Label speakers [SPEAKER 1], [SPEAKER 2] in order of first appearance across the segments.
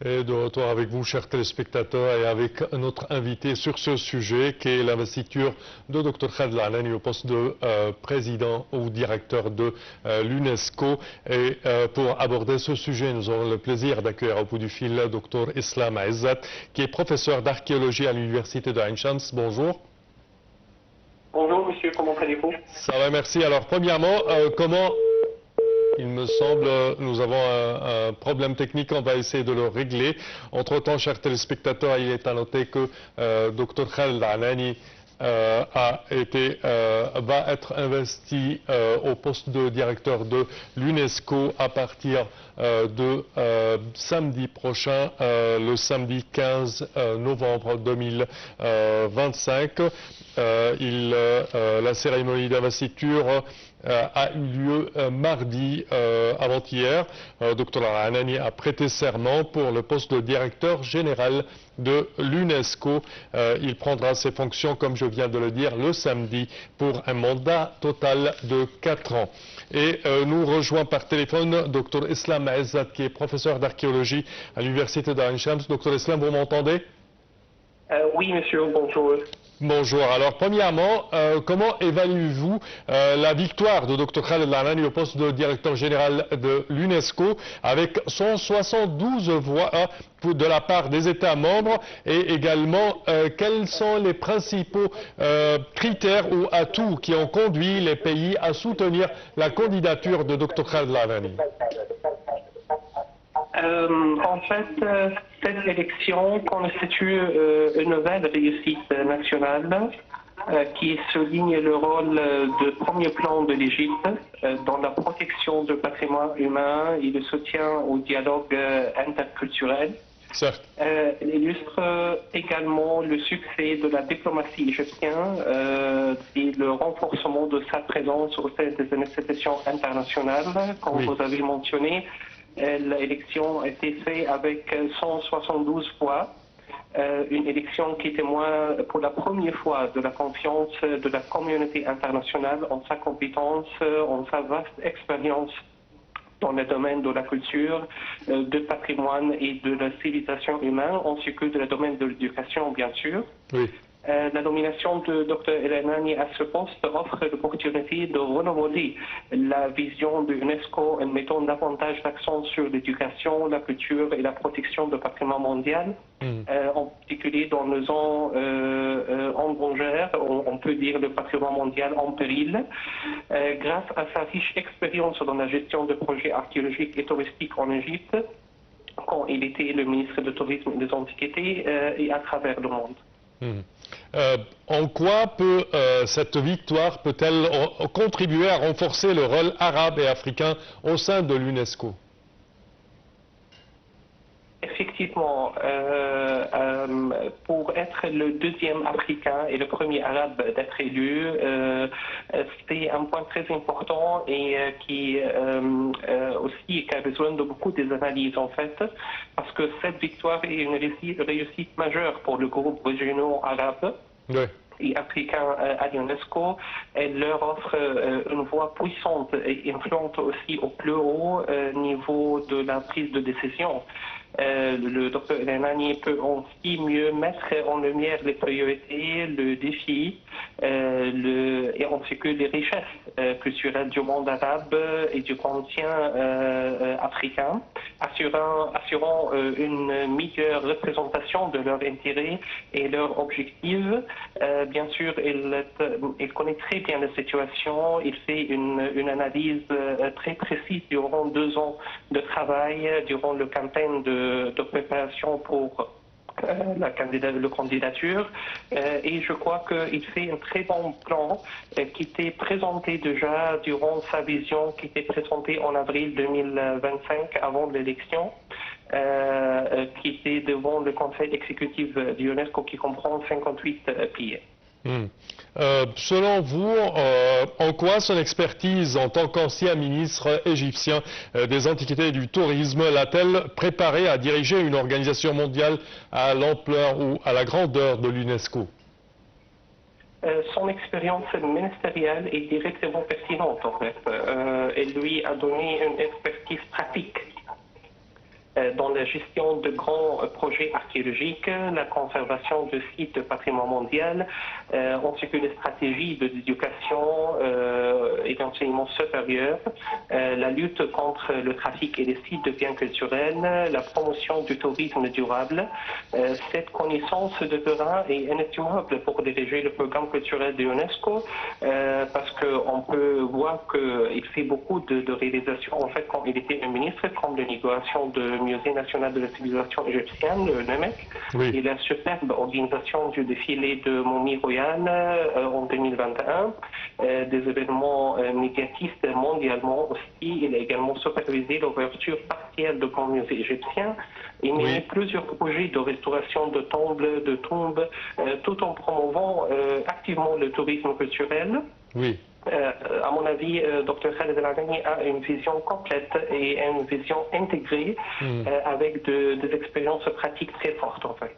[SPEAKER 1] Et de retour avec vous, chers téléspectateurs, et avec notre invité sur ce sujet, qui est l'investiture de Dr Khaled Al-Anani au poste de président ou directeur de l'UNESCO. Et pour aborder ce sujet, nous aurons le plaisir d'accueillir au bout du fil Dr Islam Aizat, qui est professeur d'archéologie à l'université de Ain Shams. Bonjour.
[SPEAKER 2] Bonjour monsieur, comment allez-vous?
[SPEAKER 1] Ça va, merci. Alors premièrement, comment... Il me semble, nous avons un problème technique, on va essayer de le régler. Entre-temps, chers téléspectateurs, il est à noter que Dr Khaled Al-Anani va être investi au poste de directeur de l'UNESCO à partir de samedi prochain, le samedi 15 novembre 2025. La cérémonie d'investiture a eu lieu mardi avant-hier. Dr Al-Anani a prêté serment pour le poste de directeur général de l'UNESCO. Il prendra ses fonctions, comme je viens de le dire, le samedi pour un mandat total de 4 ans. Et nous rejoint par téléphone Dr Islam Aizat, qui est professeur d'archéologie à l'université d'Ain Shams. Dr Islam, vous m'entendez?
[SPEAKER 2] Oui monsieur, bonjour.
[SPEAKER 1] Bonjour. Alors, premièrement, comment évaluez-vous la victoire de Dr Khaled Al-Anani au poste de directeur général de l'UNESCO avec 172 voix de la part des États membres et également quels sont les principaux critères ou atouts qui ont conduit les pays à soutenir la candidature de Dr Khaled Al-Anani?
[SPEAKER 2] En fait, cette élection constitue une nouvelle réussite nationale qui souligne le rôle de premier plan de l'Égypte dans la protection du patrimoine humain et le soutien au dialogue interculturel. Elle illustre également le succès de la diplomatie égyptienne et le renforcement de sa présence au sein des institutions internationales, comme vous avez mentionné. L'élection a été faite avec 172 voix, une élection qui témoigne pour la première fois de la confiance de la communauté internationale en sa compétence, en sa vaste expérience dans le domaine de la culture, du patrimoine et de la civilisation humaine, ainsi que dans le domaine de l'éducation, bien sûr.
[SPEAKER 1] Oui.
[SPEAKER 2] La nomination de Dr Al-Anani à ce poste offre l'opportunité de renouveler la vision de l'UNESCO en mettant davantage l'accent sur l'éducation, la culture et la protection du patrimoine mondial, en particulier dans les zones en danger, on peut dire le patrimoine mondial en péril. Grâce à sa riche expérience dans la gestion de projets archéologiques et touristiques en Égypte, quand il était le ministre du Tourisme et des Antiquités et à travers le monde.
[SPEAKER 1] En quoi cette victoire peut-elle contribuer à renforcer le rôle arabe et africain au sein de l'UNESCO?
[SPEAKER 2] Effectivement, pour être le deuxième Africain et le premier Arabe d'être élu, c'est un point très important et qui a besoin de beaucoup d'analyses en fait, parce que cette victoire est une réussite majeure pour le groupe régional arabe.
[SPEAKER 1] Oui.
[SPEAKER 2] Et africains à l'UNESCO. Elle leur offre une voix puissante et influente aussi au plus haut niveau de la prise de décision. Le Dr Al-Anani peut aussi mieux mettre en lumière les priorités, le défi et ainsi que les richesses culturelles du monde arabe et du continent africain, assurant une meilleure représentation de leurs intérêts et leurs objectifs. Bien sûr, il connaît très bien la situation, il fait une analyse très précise durant 2 ans de travail, durant le campagne de préparation pour la candidature et je crois qu'il fait un très bon plan qui était présenté déjà durant sa vision qui était présentée en avril 2025 avant l'élection. Qui était devant le conseil exécutif de l'UNESCO qui comprend 58 pays.
[SPEAKER 1] Selon vous, en quoi son expertise en tant qu'ancien ministre égyptien des Antiquités et du Tourisme l'a-t-elle préparé à diriger une organisation mondiale à l'ampleur ou à la grandeur de l'UNESCO?
[SPEAKER 2] Son expérience ministérielle est directement pertinente en fait. Elle lui a donné une expertise pratique dans la gestion de grands projets archéologiques, la conservation de sites de patrimoine mondial, ainsi que les stratégies d'éducation et d'enseignement supérieur, la lutte contre le trafic et les sites de biens culturels, la promotion du tourisme durable. Cette connaissance de terrain est inestimable pour diriger le programme culturel de l'UNESCO parce qu'on peut voir qu'il fait beaucoup de réalisations en fait quand il était un ministre, comme l'inauguration du Musée national de la civilisation égyptienne, le NEMEC,
[SPEAKER 1] Oui.
[SPEAKER 2] et la superbe organisation du défilé de Momie Royale en 2021, des événements médiatistes mondialement aussi. Il a également supervisé l'ouverture partielle de grands musées égyptiens et mené plusieurs projets de restauration de tombes, tout en promouvant activement le tourisme culturel.
[SPEAKER 1] Oui.
[SPEAKER 2] À mon avis, Dr Khaled El-Adhani a une vision complète et une vision intégrée avec des expériences pratiques très fortes en fait.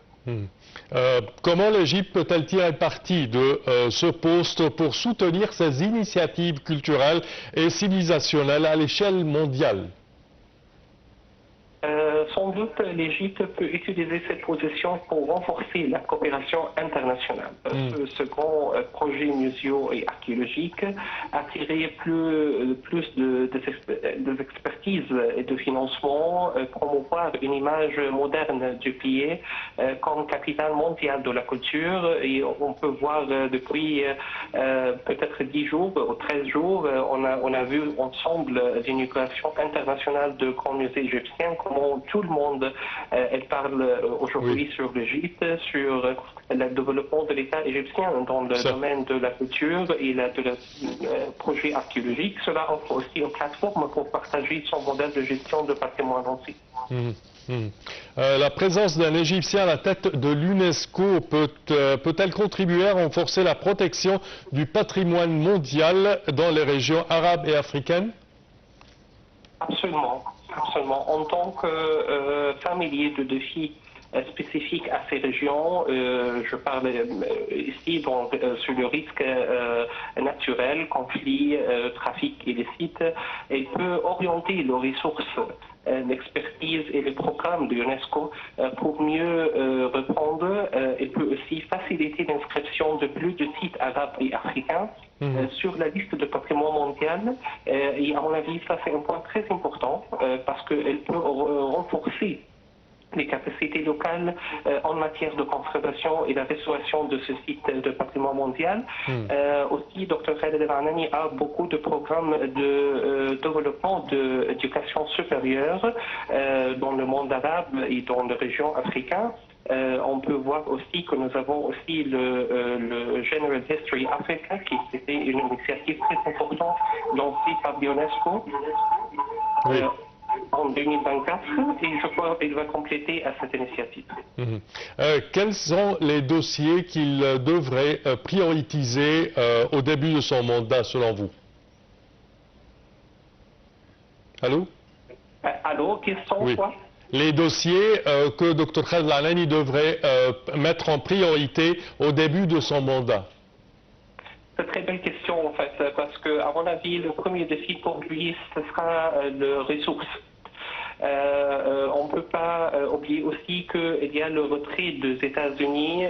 [SPEAKER 1] Comment l'Égypte peut-elle tirer parti de ce poste pour soutenir ces initiatives culturelles et civilisationnelles à l'échelle mondiale?
[SPEAKER 2] Sans doute, l'Égypte peut utiliser cette position pour renforcer la coopération internationale. Ce grand projet muséal et archéologique a tiré plus de expertises et de financement, promouvoir une image moderne du pays comme capitale mondiale de la culture. Et on peut voir depuis peut-être 10 jours ou 13 jours, on a vu ensemble l'inauguration internationale de grands musées égyptiens, comment tout le monde elle parle aujourd'hui sur l'Égypte, sur le développement de l'État égyptien dans le domaine de la culture et de projet archéologique. Cela offre aussi une plateforme pour partager son modèle de gestion de patrimoine aussi.
[SPEAKER 1] La présence d'un Égyptien à la tête de l'UNESCO peut-elle contribuer à renforcer la protection du patrimoine mondial dans les régions arabes et africaines?
[SPEAKER 2] Absolument, absolument. En tant que familier de défis spécifiques à ces régions, je parle ici sur le risque naturel, conflit, trafic illicite, et peut orienter les ressources, l'expertise et les programmes de l'UNESCO pour mieux répondre et peut aussi faciliter l'inscription de plus de sites arabes et africains sur la liste de patrimoine mondial. Et à mon avis, ça c'est un point très important parce qu'elle peut renforcer les capacités locales en matière de conservation et de restauration de ce site de patrimoine mondial. Aussi, Dr Khaled El-Adhani a beaucoup de programmes de développement d'éducation supérieure dans le monde arabe et dans les régions africaines. On peut voir aussi que nous avons aussi le General History Africa, qui était une initiative très importante lancée par l'UNESCO. En 2024, et je crois qu'il va compléter à cette initiative.
[SPEAKER 1] Quels sont les dossiers qu'il devrait prioriser au début de son mandat, selon vous? Allô?
[SPEAKER 2] Allô, quels sont quoi?
[SPEAKER 1] Les dossiers que Dr Khaled El-Adhani devrait mettre en priorité au début de son mandat.
[SPEAKER 2] C'est une très belle question en fait, parce que à mon avis, le premier défi pour lui, ce sera les ressources. On ne peut pas oublier aussi qu'il y a le retrait des États-Unis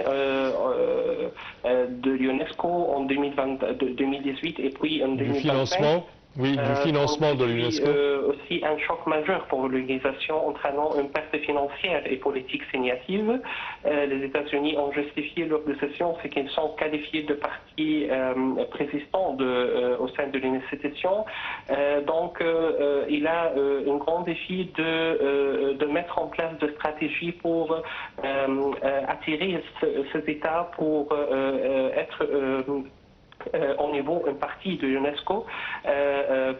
[SPEAKER 2] de l'UNESCO en 2018 et puis en 2025.
[SPEAKER 1] Du financement? Oui, du financement de l'UNESCO.
[SPEAKER 2] Aussi un choc majeur pour l'organisation entraînant une perte financière et politique significative. Les États-Unis ont justifié leur décision, c'est qu'ils sont qualifiés de partis présistants au sein de l'institution. Donc, il a un grand défi de mettre en place des stratégies pour attirer ces États pour être au niveau une partie de l'UNESCO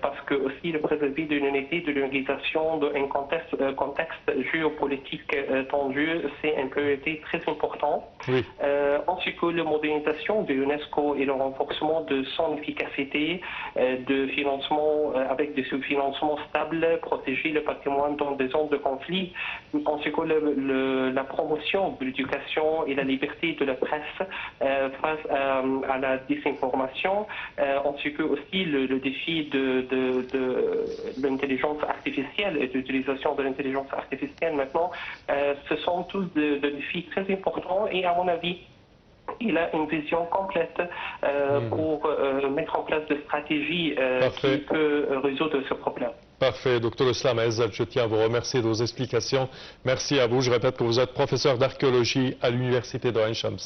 [SPEAKER 2] parce que aussi le préserver de l'unité de l'organisation dans un contexte géopolitique tendu, c'est une priorité très importante. Ensuite que la modernisation de l'UNESCO et le renforcement de son efficacité de financement avec des subfinancements stables, protéger le patrimoine dans des zones de conflit, ensuite que la promotion de l'éducation et la liberté de la presse face à la désinformation l'information, ainsi que aussi le défi de l'intelligence artificielle et de l'utilisation de l'intelligence artificielle maintenant. Ce sont tous des défis très importants et à mon avis, il a une vision complète pour mettre en place des stratégies qui peuvent résoudre ce problème.
[SPEAKER 1] Parfait. Docteur Islam Ezzat, je tiens à vous remercier de vos explications. Merci à vous. Je répète que vous êtes professeur d'archéologie à l'université de Ain Shams.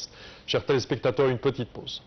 [SPEAKER 1] Chers téléspectateurs, une petite pause.